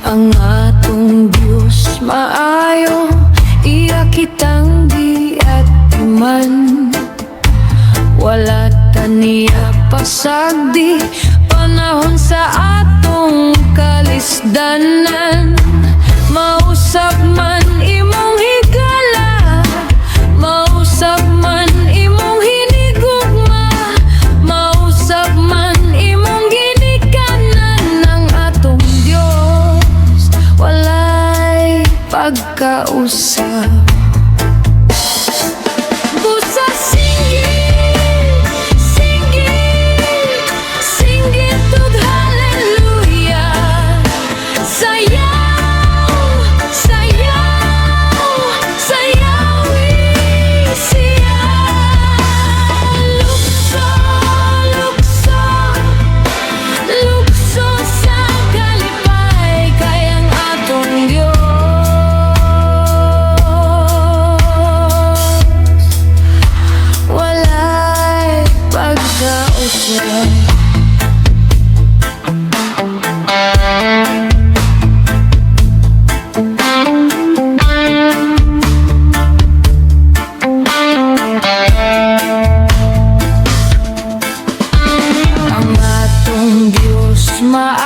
Ang atong Diyos maayo, iya kitang diat man. Wala taniya pasagdi, panahon sa atong kalisdanan. Mausap man imong higala, mausap man imong hinigugma, mausap man imong ginikanan. Ng atong Diyos walay pagka-usab. Busa singgit, singgit, singgit ug hallelujah. Sayaw, sayaw, sayawi siya. Lukso, lukso, lukso sa kalipay kay ang atong Diyos walay pagka-usab. Ang atong Diyos maayo,